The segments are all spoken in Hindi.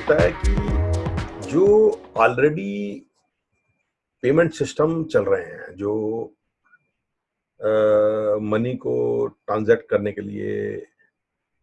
लगता है कि जो ऑलरेडी पेमेंट सिस्टम चल रहे हैं, जो मनी को ट्रांज़ैक्ट करने के लिए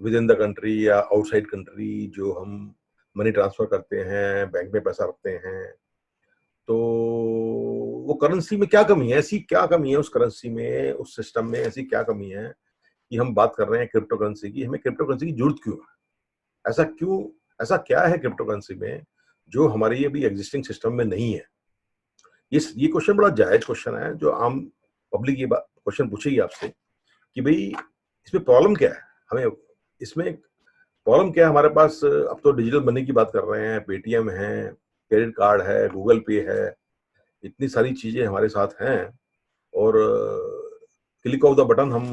विद इन द कंट्री या आउटसाइड कंट्री जो हम मनी ट्रांसफ़र करते हैं, बैंक में पैसा रखते हैं, तो वो करेंसी में क्या कमी है? ऐसी क्या कमी है उस करेंसी में, उस सिस्टम में ऐसी क्या कमी है कि हम बात कर रहे हैं क्रिप्टो करेंसी की, हमें क्रिप्टो करेंसी की ज़रूरत क्यों है? ऐसा क्यों ऐसा क्या है क्रिप्टो करेंसी में, जो हमारी अभी एक्जिस्टिंग सिस्टम में नहीं है? ये क्वेश्चन बड़ा जायज़ क्वेश्चन है, जो आम पब्लिक ये बात क्वेश्चन पूछेगी आपसे कि भई इसमें प्रॉब्लम क्या है? हमें इसमें प्रॉब्लम क्या है हमारे पास? अब तो डिजिटल मनी की बात कर रहे हैं, पेटीएम है, क्रेडिट कार्ड है, गूगल पे है, इतनी सारी चीज़ें हमारे साथ हैं और क्लिक ऑफ द बटन हम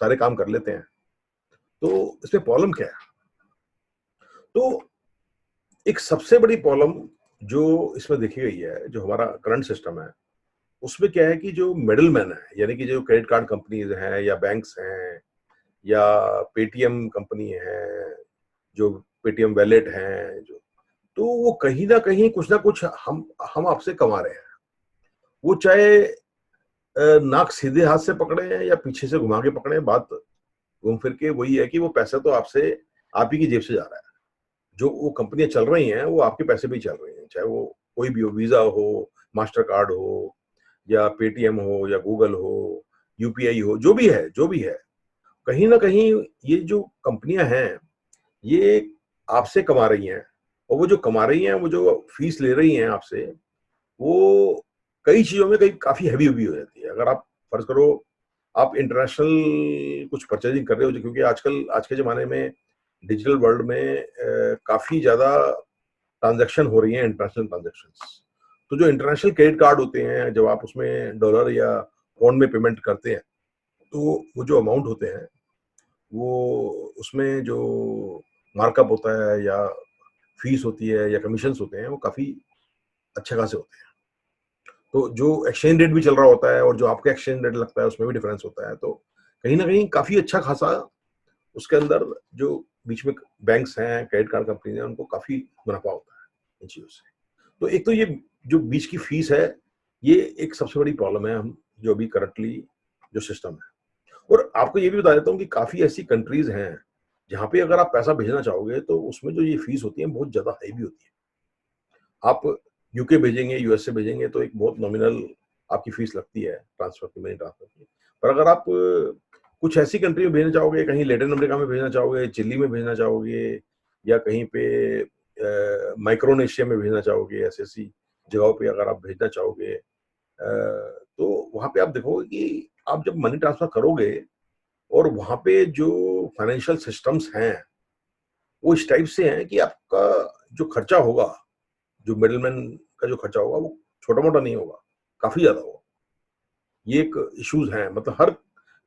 सारे काम कर लेते हैं। तो इसमें प्रॉब्लम क्या है? तो एक सबसे बड़ी प्रॉब्लम जो इसमें देखी गई है, जो हमारा करंट सिस्टम है, उसमें क्या है कि जो मिडलमैन है, यानी कि जो क्रेडिट कार्ड कंपनीज़ हैं या बैंक्स हैं या पेटीएम कंपनी है, जो पेटीएम वॉलेट हैं, जो तो वो कहीं न कहीं कुछ न कुछ हम आपसे कमा रहे हैं। वो चाहे नाक सीधे हाथ से पकड़े या पीछे से घुमा के पकड़े, बात घूम फिर के वही है कि वो पैसा तो आपसे आप ही की जेब से जा रहा है। जो वो कंपनियाँ चल रही हैं, वो आपके पैसे पे ही चल रही हैं, चाहे वो कोई भी हो, वीज़ा हो, मास्टरकार्ड हो या पेटीएम हो या गूगल हो, यूपीआई हो, जो भी है, कहीं न कहीं ये जो कंपनियाँ हैं, ये आपसे कमा रही हैं और वो जो कमा रही हैं, वो जो फीस ले रही हैं आपसे, वो कई चीज़ों में कई काफ़ी हेवी-वेवी हो जाती है। अगर आप फ़र्ज़ करो, आप इंटरनेशनल कुछ परचेज़िंग कर रहे हो, जो क्योंकि आजकल आज के ज़माने में डिजिटल वर्ल्ड में काफ़ी ज़्यादा ट्रांज़ैक्शन हो रही हैं, इंटरनेशनल ट्रांज़ैक्शंस। तो जो इंटरनेशनल क्रेडिट कार्ड होते हैं, जब आप उसमें डॉलर या पौंड में पेमेंट करते हैं, तो वो जो अमाउंट होते हैं, वो उसमें जो मार्कअप होता है या फीस होती है या कमीशंस होते हैं, वो काफ़ी अच्छे खासे होते हैं। तो जो एक्सचेंज रेट भी चल रहा होता है और जो आपका एक्सचेंज रेट लगता है, उसमें भी डिफरेंस होता है। तो कहीं न कहीं काफ़ी अच्छा खासा उसके अंदर जो बीच में बैंक्स हैं, क्रेडिट कार्ड कंपनीज़ हैं, उनको काफ़ी मुनाफ़ा होता है इन चीज़ों से। तो एक तो ये जो बीच की फीस है, ये एक सबसे बड़ी प्रॉब्लम है हम जो अभी करंटली जो सिस्टम है। और आपको ये भी बता देता हूँ कि काफ़ी ऐसी कंट्रीज़ हैं, जहाँ पे अगर आप पैसा भेजना चाहोगे, तो उसमें जो ये फीस होती है, बहुत ज़्यादा हाई भी होती है। आप यूके भेजेंगे, यूएस से भेजेंगे तो एक बहुत नॉमिनल आपकी फीस लगती है ट्रांसफर की, मनी ट्रांसफर की। पर अगर आप कुछ ऐसी कंट्री में भेजना चाहोगे, कहीं लैटिन अमेरिका में भेजना चाहोगे, चिली में भेजना चाहोगे या कहीं पे माइक्रोनेशिया में भेजना चाहोगे, ऐसी-ऐसी जगहों पे अगर आप भेजना चाहोगे, तो वहाँ पे आप देखोगे कि आप जब मनी ट्रांसफर करोगे और वहाँ पे जो फाइनेंशियल सिस्टम्स हैं, वो इस टाइप से हैं कि आपका जो खर्चा होगा, जो मिडलमैन का जो खर्चा होगा, वो छोटा-मोटा नहीं होगा, काफ़ी ज़्यादा होगा। ये एक इश्यूज़ हैं, मतलब हर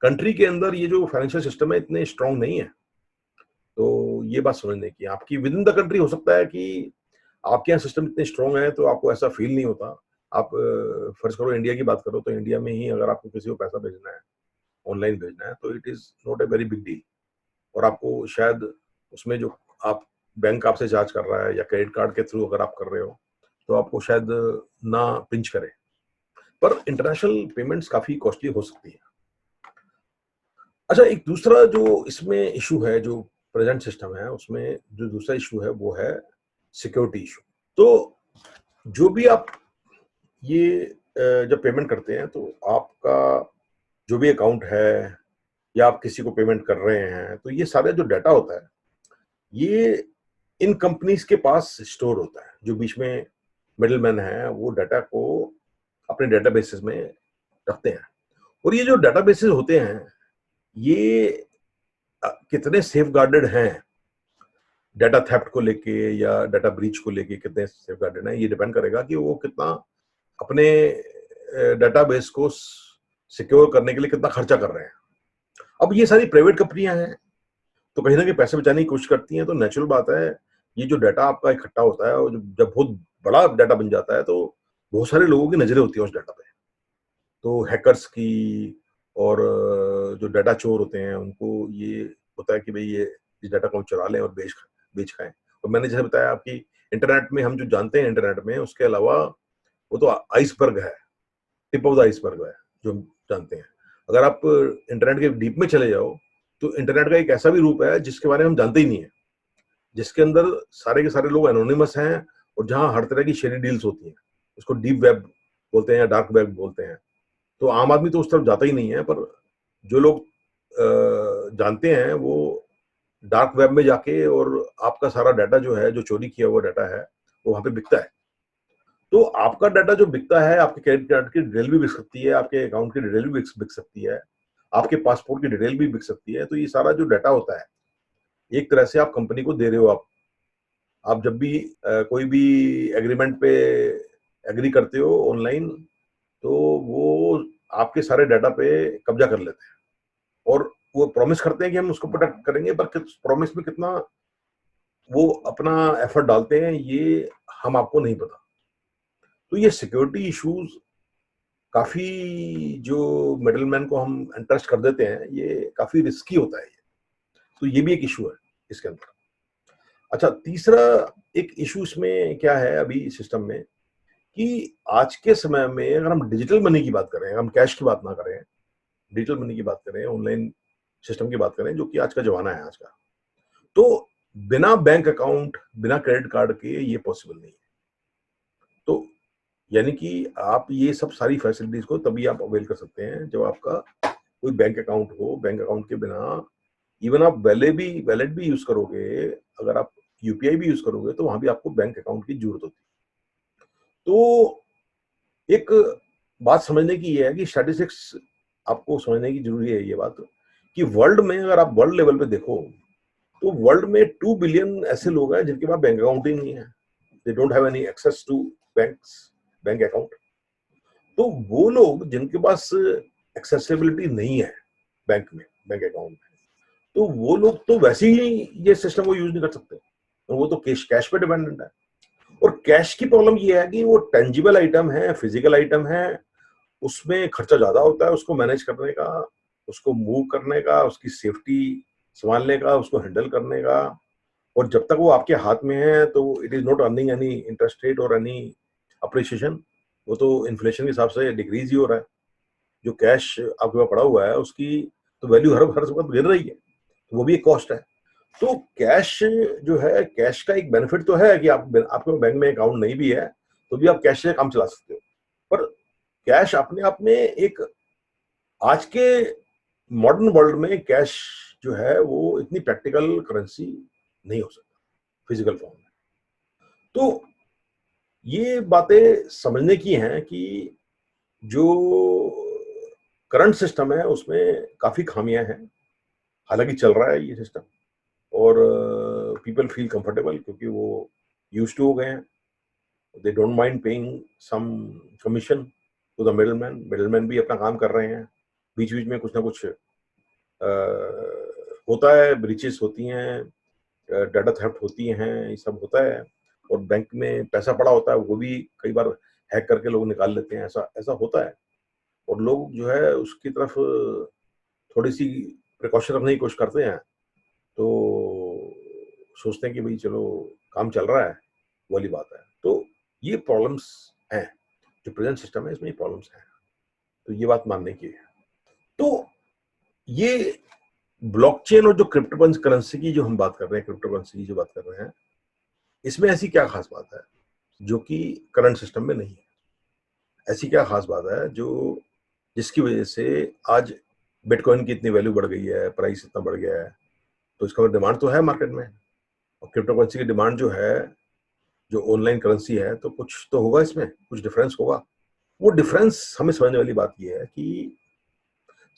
कंट्री के अंदर ये जो फाइनेंशियल सिस्टम है, इतने स्ट्रॉन्ग नहीं है। तो ये बात समझने की है। आपकी विद इन द कंट्री हो सकता है कि आपके यहाँ सिस्टम इतने स्ट्रॉन्ग है, तो आपको ऐसा फ़ील नहीं होता। आप फ़र्ज़ करो इंडिया की बात करो, तो इंडिया में ही अगर आपको किसी को पैसा भेजना है, ऑनलाइन भेजना है, तो it is not a very big deal और आपको शायद उसमें जो आप बैंक आपसे चार्ज कर रहा है या क्रेडिट कार्ड के थ्रू अगर आप कर रहे हो, तो आपको शायद ना पिंच करे। पर इंटरनेशनल पेमेंट्स काफ़ी कॉस्टली हो सकती हैं। अच्छा, एक दूसरा जो इसमें इश्यू है, जो प्रेज़ेंट सिस्टम है, उसमें जो दूसरा इश्यू है, वो है सिक्योरिटी इश्यू। तो जो भी आप ये जब पेमेंट करते हैं, तो आपका जो भी अकाउंट है या आप किसी को पेमेंट कर रहे हैं, तो ये सारा जो डाटा होता है, ये इन कंपनीज़ के पास स्टोर होता है। जो बीच में मिडलमैन हैं, वो डाटा को अपने डेटाबेसेस में रखते हैं और ये जो डेटाबेसेस होते हैं, ये कितने सेफगार्डेड हैं, डाटा थेफ्ट को लेके या डाटा ब्रीच को लेके कितने सेफगार्डेड हैं, ये डिपेंड करेगा कि वो कितना अपने डेटाबेस को सिक्योर करने के लिए कितना खर्चा कर रहे हैं। अब ये सारी प्राइवेट कंपनियां हैं, तो कहीं ना कहीं पैसे बचाने की कोशिश करती हैं, तो नेचुरल बात है, ये जो डाटा आपका इकट्ठा होता है और जब बहुत बड़ा डाटा बन जाता है, तो बहुत सारे लोगों की नजरें होती हैं उस डाटा पे। तो हैकर्स की और जो डाटा चोर होते हैं, उनको ये होता है कि भई ये इस डाटा को हम चुरा लें और बेच खाएँ। तो मैंने जैसे बताया आपकी इंटरनेट में हम जो जानते हैं इंटरनेट में, उसके अलावा वो तो आइसबर्ग है, टिप ऑफ द आइसबर्ग है जो हम जानते हैं। अगर आप इंटरनेट के डीप में चले जाओ तो इंटरनेट का एक ऐसा भी रूप है जिसके बारे में हम जानते ही नहीं है, जिसके अंदर सारे के सारे लोग एनोनिमस हैं और जहां हर तरह की शेडी डील्स होती हैं। उसको डीप वेब बोलते हैं या डार्क वेब बोलते हैं। तो आम आदमी तो उस तरफ जाता ही नहीं है, पर जो लोग जानते हैं वो डार्क वेब में जाके, और आपका सारा डाटा जो है, जो चोरी किया हुआ डाटा है, वो वहां पे बिकता है। तो आपका डाटा जो बिकता है, आपके क्रेडिट कार्ड की डिटेल भी बिक सकती है, आपके अकाउंट की डिटेल भी बिक सकती है, आपके पासपोर्ट की डिटेल भी बिक सकती है। तो ये सारा जो डाटा होता है, एक तरह से आप कंपनी को दे रहे हो। आप जब भी कोई भी एग्रीमेंट पे एग्री करते हो ऑनलाइन, तो वो आपके सारे डाटा पे कब्जा कर लेते हैं, और वो प्रॉमिस करते हैं कि हम उसको प्रोटेक्ट करेंगे, पर प्रॉमिस में कितना वो अपना एफर्ट डालते हैं, ये हम आपको नहीं पता। तो ये सिक्योरिटी इश्यूज काफी, जो मिडलमैन को हम इंटरेस्ट कर देते हैं, ये काफी रिस्की होता है। तो ये भी एक इशू है इसके अंदर। अच्छा, तीसरा एक इशू इसमें क्या है अभी सिस्टम में, कि आज के समय में अगर हम डिजिटल मनी की बात करें, हम कैश की बात ना करें, डिजिटल मनी की बात करें, ऑनलाइन सिस्टम की बात करें, जो कि आज का जमाना है आज का, तो बिना बैंक अकाउंट, बिना क्रेडिट कार्ड के ये पॉसिबल नहीं है। तो यानी कि आप ये सब सारी फैसिलिटीज को तभी आप अवेल कर सकते हैं जब आपका कोई बैंक अकाउंट हो। बैंक अकाउंट के बिना इवन आप वैलेट भी यूज करोगे, अगर आप यूपीआई भी यूज करोगे, तो वहां भी आपको बैंक अकाउंट की जरूरत होती है। तो एक बात समझने की ये है कि स्टैटिस्टिक्स आपको समझने की जरूरी है ये बात, कि वर्ल्ड में अगर आप वर्ल्ड लेवल पे देखो, तो वर्ल्ड में 2 बिलियन ऐसे लोग हैं जिनके पास बैंक अकाउंट ही नहीं है। They don't have any access to bank account. तो वो लोग जिनके पास एक्सेसिबिलिटी नहीं है बैंक में, बैंक अकाउंट में, तो वो लोग तो वैसे ही ये सिस्टम को यूज नहीं कर सकते, तो वो तो कैश पे डिपेंडेंट है। और कैश की प्रॉब्लम ये है कि वो टेंजिबल आइटम है, फिजिकल आइटम है, उसमें खर्चा ज्यादा होता है उसको मैनेज करने का, उसको मूव करने का, उसकी सेफ्टी संभालने का, उसको हैंडल करने का। और जब तक वो आपके हाथ में है तो it is not earning any interest rate और एनी अप्रिसिएशन, वो तो इन्फ्लेशन के हिसाब से डिक्रीज ही हो रहा है। जो कैश आपके पास पड़ा हुआ है उसकी तो वैल्यू हर हर वक्त गिर रही है, तो वो भी एक कॉस्ट है। तो कैश जो है, कैश का एक बेनिफिट तो है कि आपके बैंक में अकाउंट नहीं भी है तो भी आप कैश से काम चला सकते हो, पर कैश अपने आप में एक, आज के मॉडर्न वर्ल्ड में कैश जो है वो इतनी प्रैक्टिकल करेंसी नहीं हो सकता फिजिकल फॉर्म में। तो ये बातें समझने की हैं कि जो करंट सिस्टम है उसमें काफी खामियां हैं, हालांकि चल रहा है ये सिस्टम, और पीपल फील कंफर्टेबल क्योंकि वो यूज टू हो गए हैं। They don't mind paying some commission to the middleman भी अपना काम कर रहे हैं। बीच बीच में कुछ ना कुछ होता है, ब्रीचेस होती हैं, डाटा थेफ्ट होती हैं, ये सब होता है। और बैंक में पैसा पड़ा होता है, वो भी कई बार हैक करके लोग निकाल लेते हैं, ऐसा ऐसा होता है। और लोग जो है उसकी तरफ थोड़ी सी प्रिकॉशन रखने की कोशिश करते हैं, तो सोचते हैं कि भाई चलो काम चल रहा है, वाली बात है। तो ये प्रॉब्लम्स हैं, जो प्रेजेंट सिस्टम है इसमें ये प्रॉब्लम्स हैं, तो ये बात मानने की है। तो ये ब्लॉकचेन और जो क्रिप्टो करेंसी की जो हम बात कर रहे हैं, क्रिप्टो करेंसी की जो बात कर रहे हैं, इसमें ऐसी क्या खास बात है जो कि करंट सिस्टम में नहीं है? ऐसी क्या खास बात है जो, जिसकी वजह से आज बिटकॉइन की इतनी वैल्यू बढ़ गई है, प्राइस इतना बढ़ गया है? तो इसका डिमांड तो है मार्केट में, और क्रिप्टो करेंसी की डिमांड जो है, जो ऑनलाइन करेंसी है, तो कुछ तो होगा इसमें, कुछ डिफरेंस होगा। वो डिफरेंस हमें समझने वाली बात ये है कि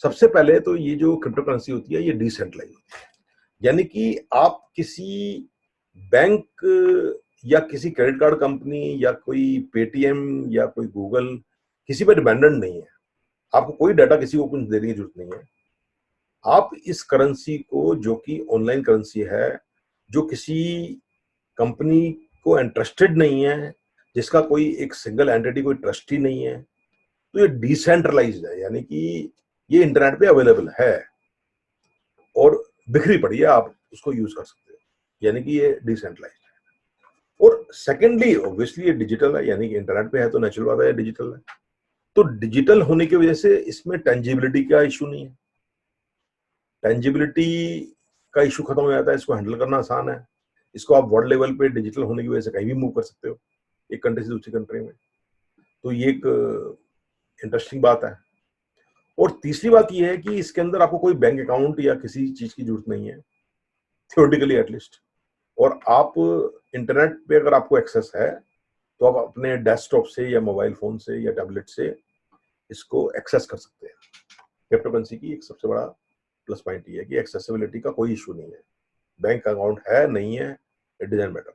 सबसे पहले तो ये जो क्रिप्टो करेंसी होती है ये डिसेंट्रलाइज होती है, यानी कि आप किसी बैंक या किसी क्रेडिट कार्ड कंपनी या कोई पेटीएम या कोई गूगल, किसी पर डिपेंडेंट नहीं है। आपको कोई डाटा किसी को कुछ देने की जरूरत नहीं है। आप इस करेंसी को, जो कि ऑनलाइन करेंसी है, जो किसी कंपनी को इंटरेस्टेड नहीं है, जिसका कोई एक सिंगल एंटिटी, कोई ट्रस्टी नहीं है, तो ये डिसेंट्रलाइज्ड है, यानी कि ये इंटरनेट पे अवेलेबल है और बिखरी पड़ी है, आप उसको यूज कर सकते हो, यानी कि ये डिसेंट्रलाइज्ड है। और सेकेंडली ऑब्वियसली ये डिजिटल है, यानी कि इंटरनेट पे है तो नेचुरल बात है डिजिटल है। तो डिजिटल होने की वजह से इसमें टेंजिबिलिटी का इश्यू नहीं है। टेंजिबिलिटी का इश्यू खत्म हो जाता है, इसको हैंडल करना आसान है। इसको आप वर्ल्ड लेवल पे डिजिटल होने की वजह से कहीं भी मूव कर सकते हो, एक कंट्री से दूसरी कंट्री में। तो ये एक इंटरेस्टिंग बात है। और तीसरी बात ये है कि इसके अंदर आपको कोई बैंक अकाउंट या किसी चीज की जरूरत नहीं है, थियोरेटिकली एटलीस्ट। और आप इंटरनेट पे अगर आपको एक्सेस है तो आप अपने डेस्कटॉप से या मोबाइल फोन से या टैबलेट से इसको एक्सेस कर सकते हैं। क्रिप्टो करेंसी की एक सबसे बड़ा प्लस पॉइंट ये है कि एक्सेसिबिलिटी का कोई इशू नहीं है। बैंक अकाउंट है नहीं है, इट डजंट मैटर।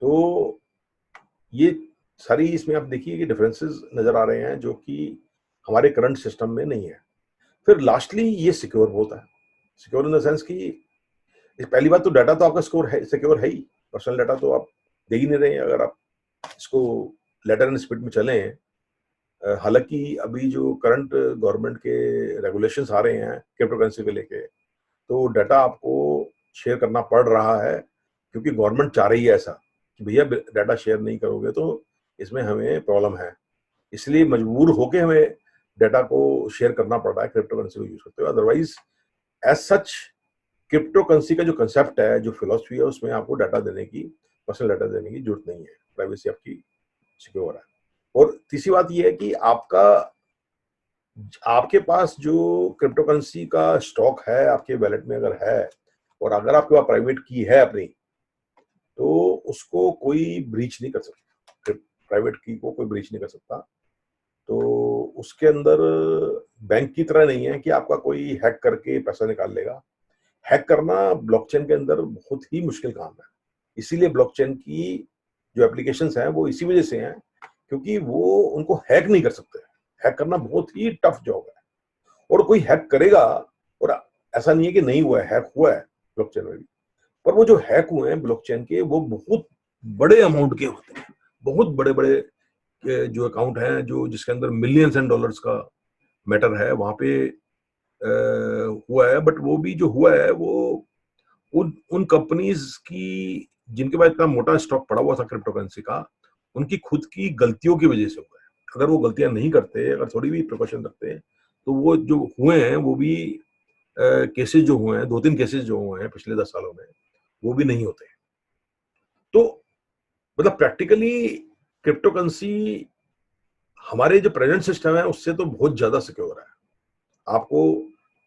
तो ये सारी इसमें आप देखिए कि डिफरेंसेस नजर आ रहे हैं जो कि हमारे करंट सिस्टम में नहीं है। फिर लास्टली ये सिक्योर बहुत है। सिक्योर इन द सेंस कि पहली बात तो डाटा तो आपका सिक्योर है ही। पर्सनल डाटा तो आप दे ही नहीं रहे हैं अगर आप इसको लेटर एंड स्पीड में चलें। हालांकि अभी जो करंट गवर्नमेंट के रेगुलेशंस आ रहे हैं क्रिप्टो करेंसी को लेके, तो डाटा आपको शेयर करना पड़ रहा है क्योंकि गवर्नमेंट चाह रही है ऐसा कि भैया डाटा शेयर नहीं करोगे तो इसमें हमें प्रॉब्लम है। इसलिए मजबूर होके हमें डाटा को शेयर करना पड़ रहा है क्रिप्टो करेंसी को यूज करते हुए। Otherwise as such cryptocurrency का जो कंसेप्ट है, जो फिलोसफी है, उसमें आपको डाटा देने की, पर्सनल डाटा देने की जरूरत नहीं है। प्राइवेसी आपकी सिक्योर है। और तीसरी बात यह है कि आपके पास जो क्रिप्टो करेंसी का स्टॉक है आपके वैलेट में अगर है, और अगर आपके पास प्राइवेट की है अपनी, तो उसको कोई ब्रीच नहीं कर सकता। प्राइवेट की को कोई ब्रीच नहीं कर सकता। तो उसके अंदर बैंक की तरह नहीं है कि आपका कोई हैक करके पैसा निकाल लेगा। हैक करना ब्लॉकचेन के अंदर बहुत ही मुश्किल काम है। इसीलिए ब्लॉकचेन की जो एप्लीकेशंस हैं वो इसी वजह से हैं क्योंकि वो उनको हैक नहीं कर सकते। हैक करना बहुत ही टफ जॉब है। और कोई हैक करेगा, और ऐसा नहीं है कि नहीं हुआ है, हैक हुआ है ब्लॉकचेन में भी। पर वो जो हैक हुए हैं ब्लॉकचेन के, वो बहुत बड़े अमाउंट के होते हैं। बहुत बड़े बड़े जो अकाउंट हैं जो जिसके अंदर मिलियंस एंड डॉलर्स का मैटर है, वहां पे हुआ है। बट वो भी जो हुआ है वो उन उन कंपनीज की जिनके पास इतना मोटा स्टॉक पड़ा हुआ था क्रिप्टो करेंसी का, उनकी खुद की गलतियों की वजह से हुआ है। अगर वो गलतियां नहीं करते, अगर थोड़ी भी प्रिकॉशन रखते, तो वो जो हुए हैं वो भी केसेस जो हुए हैं, 2-3 केसेस जो हुए हैं पिछले 10 सालों में, वो भी नहीं होते। तो मतलब प्रैक्टिकली क्रिप्टो करेंसी हमारे जो प्रेजेंट सिस्टम है उससे तो बहुत ज्यादा सिक्योर है। आपको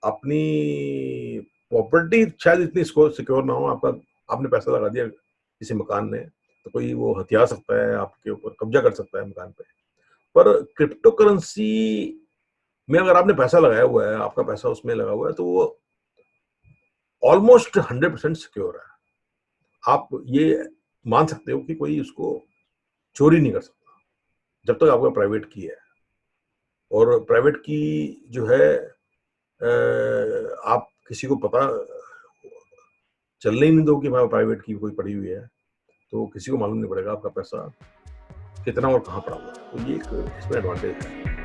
अपनी प्रॉपर्टी शायद इतनी सिक्योर ना हो। आपका आपने पैसा लगा दिया किसी मकान में, तो कोई वो हथिया सकता है, आपके ऊपर कब्जा कर सकता है मकान पे। पर क्रिप्टो करेंसी में अगर आपने पैसा लगाया हुआ है, आपका पैसा उसमें लगा हुआ है, तो वो ऑलमोस्ट 100% सिक्योर है। आप ये मान सकते हो कि कोई उसको चोरी नहीं कर सकता जब तक आपका प्राइवेट की है। और प्राइवेट की जो है आप किसी को पता चलने ही नहीं दो कि हमारा प्राइवेट की कोई पड़ी हुई है, तो किसी को मालूम नहीं पड़ेगा आपका पैसा कितना और कहाँ पड़ा हुआ है। तो ये एक इसमें एडवांटेज है।